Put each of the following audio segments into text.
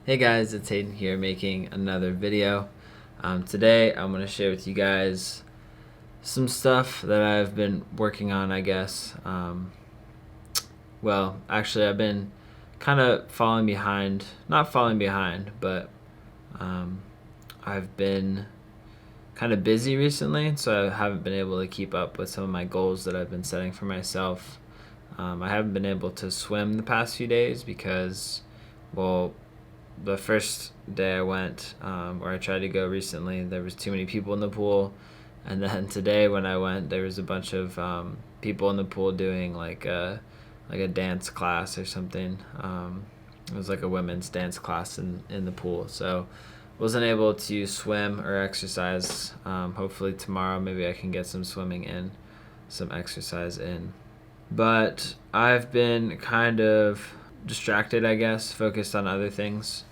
Hey guys, it's Hayden here making another video. Today I'm going to share with you guys some stuff that I've been working on, I guess. Actually I've been kind of falling behind, not falling behind, but I've been kind of busy recently, so I haven't been able to keep up with some of my goals that I've been setting for myself. I haven't been able to swim the past few days because, the first day I went, or I tried to go recently, there was too many people in the pool, and then today when I went, there was a bunch of people in the pool doing like a dance class or something. It was like a women's dance class in the pool, so wasn't able to swim or exercise. Hopefully tomorrow maybe I can get some swimming in, some exercise in. But I've been kind of distracted, I guess, focused on other things.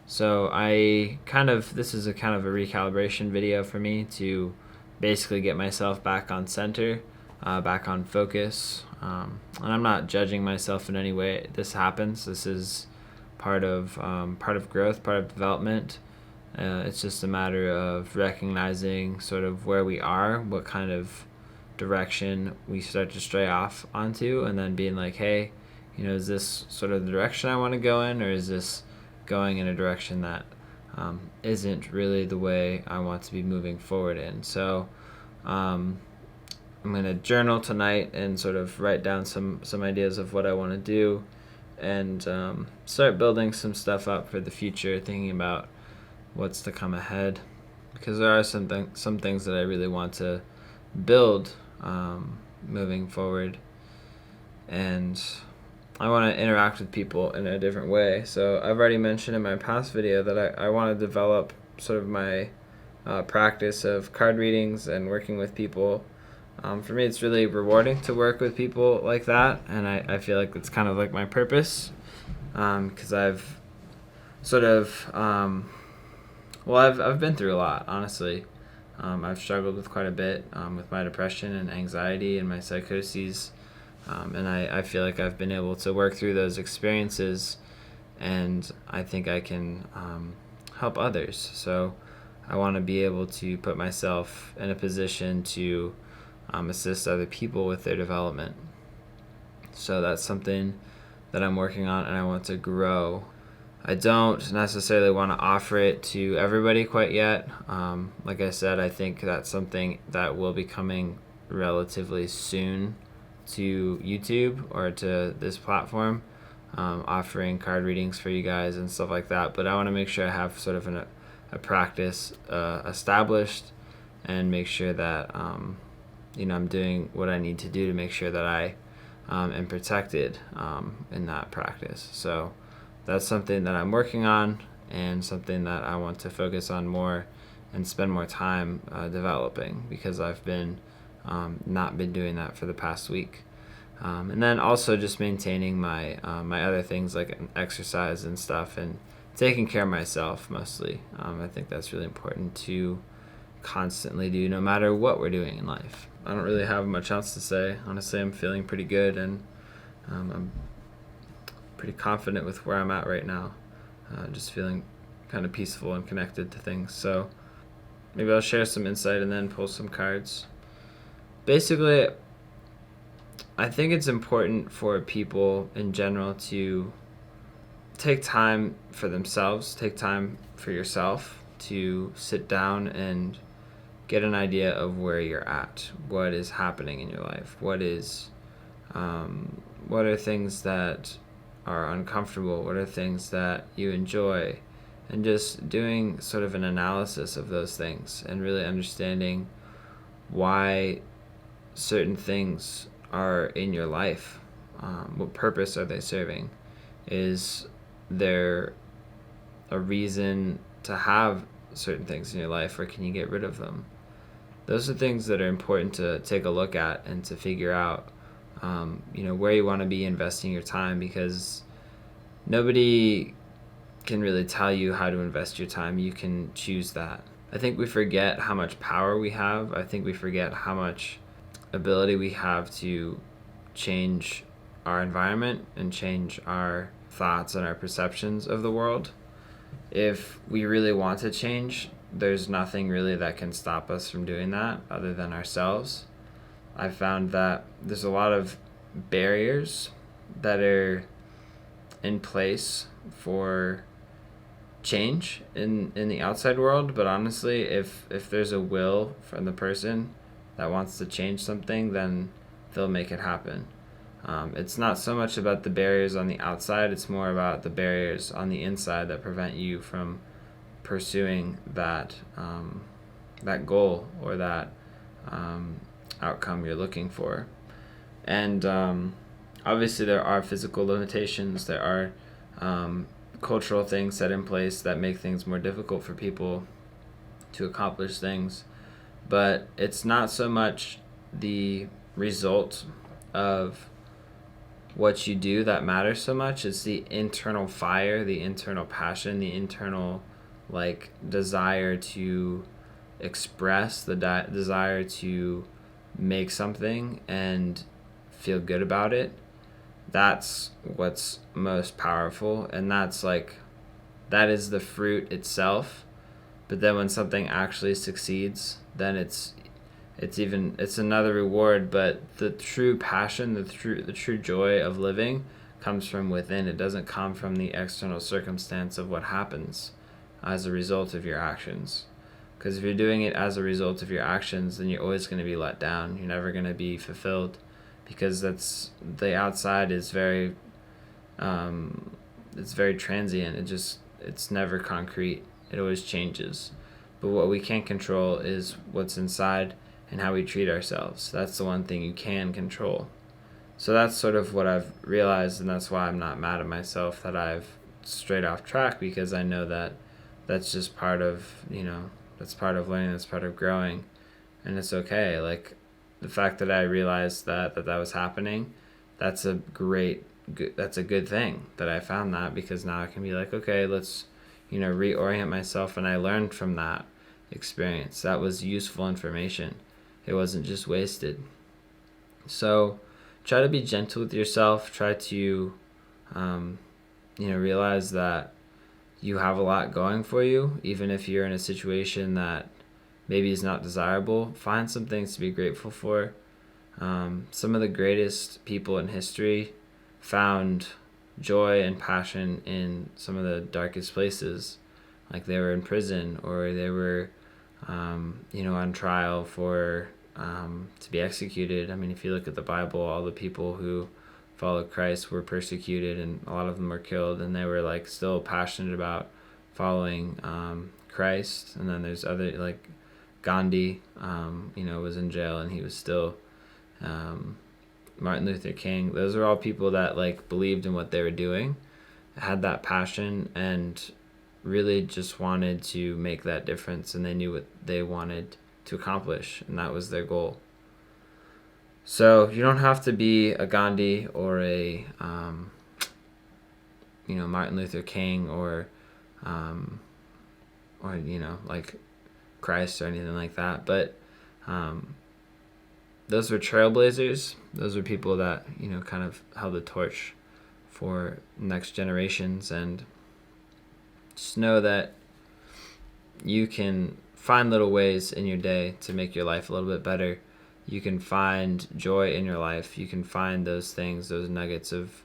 So this is a kind of a recalibration video for me to basically get myself back on center, back on focus. And I'm not judging myself in any way. This happens. This is part of growth, part of development. It's just a matter of recognizing sort of where we are, what kind of direction we start to stray off onto, and then being like, hey, is this sort of the direction I want to go in, or is this going in a direction that isn't really the way I want to be moving forward in? So I'm going to journal tonight and sort of write down some ideas of what I want to do, and start building some stuff up for the future, thinking about what's to come ahead, because there are some things that I really want to build moving forward, and I want to interact with people in a different way. So I've already mentioned in my past video that I want to develop sort of my practice of card readings and working with people. For me, it's really rewarding to work with people like that, and I feel like it's kind of like my purpose, because I've sort of I've been through a lot, honestly. I've struggled with quite a bit with my depression and anxiety and my psychoses, and I feel like I've been able to work through those experiences, and I think I can help others. So I want to be able to put myself in a position to assist other people with their development. So that's something that I'm working on, and I want to grow. I don't necessarily want to offer it to everybody quite yet. Like I said, I think that's something that will be coming relatively soon to YouTube or to this platform, offering card readings for you guys and stuff like that. But I want to make sure I have sort of a practice established, and make sure that I'm doing what I need to do to make sure that I am protected in that practice. So that's something that I'm working on, and something that I want to focus on more and spend more time developing, because I've been not been doing that for the past week. And then also just maintaining my my other things like exercise and stuff, and taking care of myself mostly. I think that's really important to constantly do, no matter what we're doing in life. I don't really have much else to say. Honestly, I'm feeling pretty good, and I'm pretty confident with where I'm at right now. Just feeling kind of peaceful and connected to things. So maybe I'll share some insight and then pull some cards. Basically, I think it's important for people in general to take time for themselves, take time for yourself, to sit down and get an idea of where you're at, what is happening in your life, what are things that are uncomfortable, what are things that you enjoy, and just doing sort of an analysis of those things, and really understanding why certain things are in your life. What purpose are they serving? Is there a reason to have certain things in your life, or can you get rid of them? Those are things that are important to take a look at and to figure out where you want to be investing your time, because nobody can really tell you how to invest your time. You can choose that. I think we forget how much power we have. I think we forget how much ability we have to change our environment and change our thoughts and our perceptions of the world. if we really want to change, there's nothing really that can stop us from doing that other than ourselves. I found that there's a lot of barriers that are in place for change in the outside world, but honestly, if there's a will from the person that wants to change something, then they'll make it happen. It's not so much about the barriers on the outside, it's more about the barriers on the inside that prevent you from pursuing that goal or that outcome you're looking for. And obviously there are physical limitations, there are cultural things set in place that make things more difficult for people to accomplish things, but it's not so much the result of what you do that matters so much. It's the internal fire, the internal passion, the internal desire to express, the desire to make something and feel good about it. That's what's most powerful, and that is the fruit itself. But then when something actually succeeds, then it's another reward. But the true passion, the true joy of living comes from within. It doesn't come from the external circumstance of what happens as a result of your actions. Because if you're doing it as a result of your actions, then you're always going to be let down. You're never going to be fulfilled, because the outside is very it's very transient. It's never concrete. It always changes. But what we can't control is what's inside and how we treat ourselves. That's the one thing you can control. So that's sort of what I've realized, and that's why I'm not mad at myself that I've strayed off track, because I know that that's just part of, that's part of learning, that's part of growing, and it's okay. Like, the fact that I realized that was happening, that's a good thing that I found that, because now I can be like, okay, let's, reorient myself, and I learned from that experience. That was useful information. It wasn't just wasted. So try to be gentle with yourself. Try to, realize that you have a lot going for you, even if you're in a situation that maybe is not desirable. Find some things to be grateful for. Some of the greatest people in history found joy and passion in some of the darkest places. Like, they were in prison, or they were, on trial for to be executed. I mean, if you look at the Bible, all the people who followed Christ were persecuted, and a lot of them were killed, and they were still passionate about following Christ. And then there's other, Gandhi, was in jail, and he was still, Martin Luther King. Those are all people that believed in what they were doing, had that passion, and really just wanted to make that difference, and they knew what they wanted to accomplish, and that was their goal. So you don't have to be a Gandhi or a Martin Luther King or Christ or anything like that, but those were trailblazers. Those were people that kind of held the torch for next generations. And just know that you can find little ways in your day to make your life a little bit better. You can find joy in your life. You can find those things, those nuggets of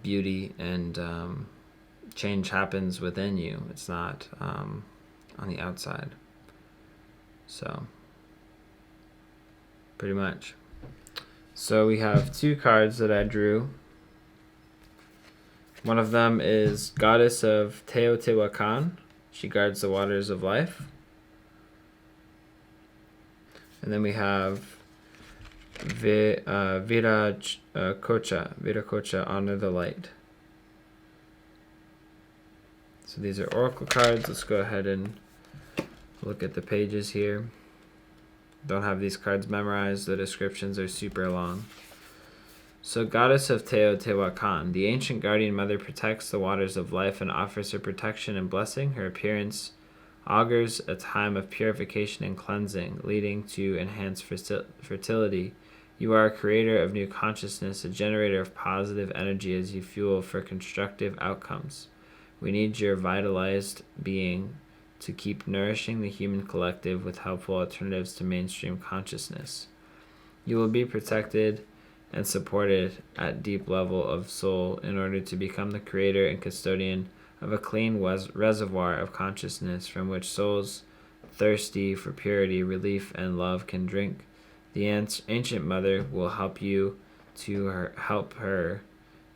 beauty, and change happens within you. It's not on the outside. So, pretty much. So we have two cards that I drew. One of them is Goddess of Teotihuacan. She guards the waters of life. And then we have Viracocha, Honor the Light. So these are oracle cards. Let's go ahead and look at the pages here. Don't have these cards memorized. The descriptions are super long. So, Goddess of Teotihuacan, the ancient guardian mother protects the waters of life and offers her protection and blessing. Her appearance augurs a time of purification and cleansing, leading to enhanced fertility. You are a creator of new consciousness, a generator of positive energy as you fuel for constructive outcomes. We need your vitalized being to keep nourishing the human collective with helpful alternatives to mainstream consciousness. You will be protected and supported at deep level of soul in order to become the creator and custodian of a clean reservoir of consciousness from which souls thirsty for purity, relief, and love can drink. The ancient mother will help you to help her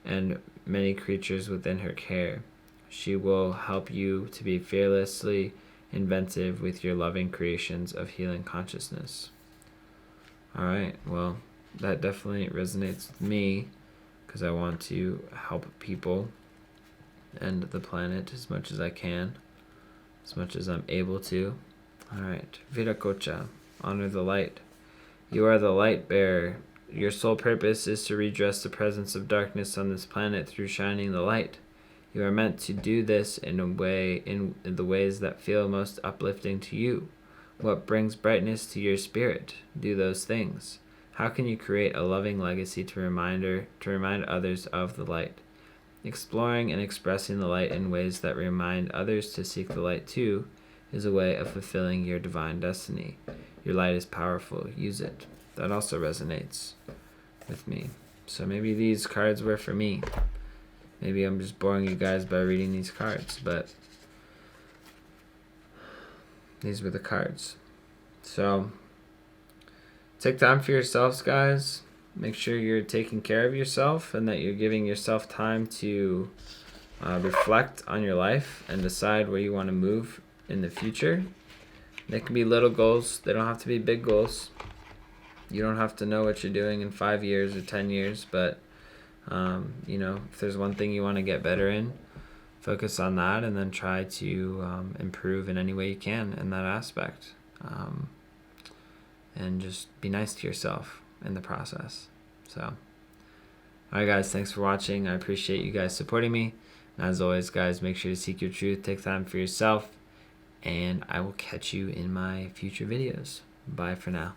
and many creatures within her care. She will help you to be fearlessly inventive with your loving creations of healing consciousness. All right, well, that definitely resonates with me because I want to help people and the planet as much as I can, as much as I'm able to. All right, Viracocha, honor the light. You are the light bearer. Your sole purpose is to redress the presence of darkness on this planet through shining the light. You are meant to do this in the ways that feel most uplifting to you. What brings brightness to your spirit? Do those things. How can you create a loving legacy to remind others of the light? Exploring and expressing the light in ways that remind others to seek the light too is a way of fulfilling your divine destiny. Your light is powerful. Use it. That also resonates with me. So maybe these cards were for me. Maybe I'm just boring you guys by reading these cards, but these were the cards. So take time for yourselves, guys. Make sure you're taking care of yourself and that you're giving yourself time to reflect on your life and decide where you want to move in the future. They can be little goals. They don't have to be big goals. You don't have to know what you're doing in 5 years or 10 years, but if there's one thing you want to get better in, focus on that and then try to improve in any way you can in that aspect. And just be nice to yourself in the process. So, all right, guys, thanks for watching. I appreciate you guys supporting me. And as always, guys, make sure to seek your truth, take time for yourself, and I will catch you in my future videos. Bye for now.